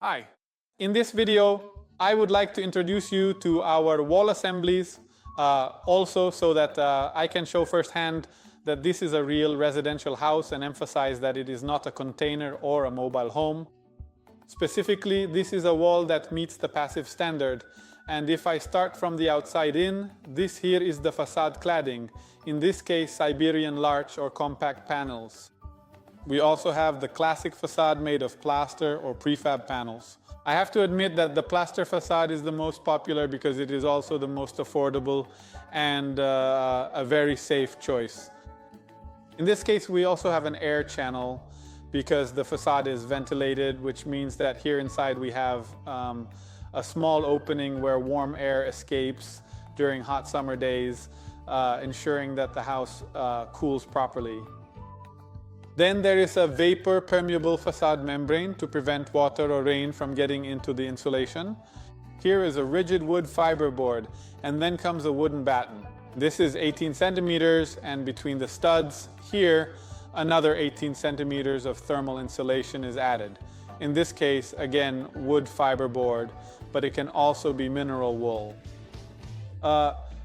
Hi. In this video, I would like to introduce you to our wall assemblies also so that I can show firsthand that this is a real residential house and emphasize that it is not a container or a mobile home. Specifically, this is a wall that meets the passive standard. And if I start from the outside in, this here is the facade cladding, in this case Siberian larch or compact panels. We also have the classic facade made of plaster or prefab panels. I have to admit that the plaster facade is the most popular because it is also the most affordable and a very safe choice. In this case, we also have an air channel because the facade is ventilated, which means that here inside we have a small opening where warm air escapes during hot summer days, ensuring that the house cools properly. Then there is a vapor permeable facade membrane to prevent water or rain from getting into the insulation. Here is a rigid wood fiber board, and then comes a wooden batten. This is 18 centimeters, and between the studs here, another 18 centimeters of thermal insulation is added. In this case, again, wood fiber board, but it can also be mineral wool.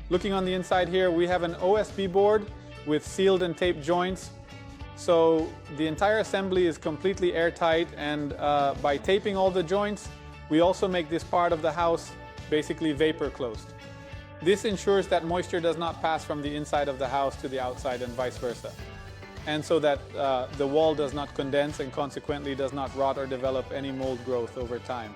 Looking on the inside here, we have an OSB board with sealed and taped joints. So the entire assembly is completely airtight, and by taping all the joints, we also make this part of the house basically vapor closed. This ensures that moisture does not pass from the inside of the house to the outside and vice versa. And so that the wall does not condense and consequently does not rot or develop any mold growth over time.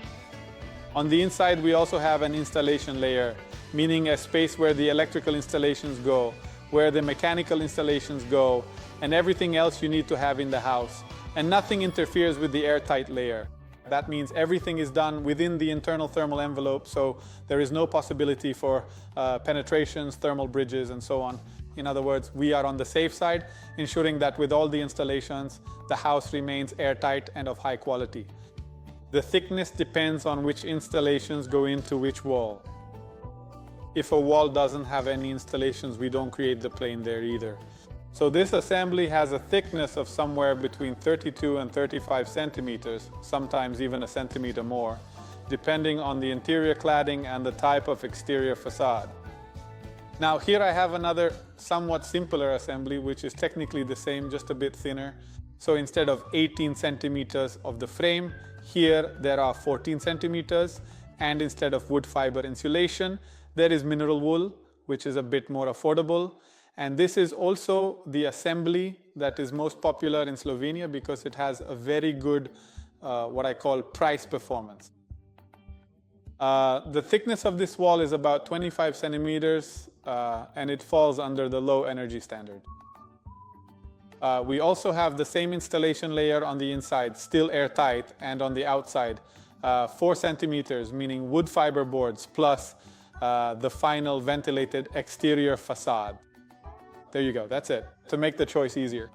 On the inside, we also have an installation layer, meaning a space where the electrical installations go, where the mechanical installations go, and everything else you need to have in the house. And nothing interferes with the airtight layer. That means everything is done within the internal thermal envelope, so there is no possibility for penetrations, thermal bridges, and so on. In other words, we are on the safe side, ensuring that with all the installations, the house remains airtight and of high quality. The thickness depends on which installations go into which wall. If a wall doesn't have any installations, we don't create the plane there either. So this assembly has a thickness of somewhere between 32 and 35 centimeters, sometimes even a centimeter more, depending on the interior cladding and the type of exterior facade. Now here I have another somewhat simpler assembly, which is technically the same, just a bit thinner. So instead of 18 centimeters of the frame, here there are 14 centimeters, and instead of wood fiber insulation, there is mineral wool, which is a bit more affordable. And this is also the assembly that is most popular in Slovenia because it has a very good, what I call price performance. The thickness of this wall is about 25 centimeters and it falls under the low energy standard. We also have the same installation layer on the inside, still airtight, and on the outside, 4 centimeters, meaning wood fiber boards plus the final ventilated exterior facade. There you go, that's it, to make the choice easier.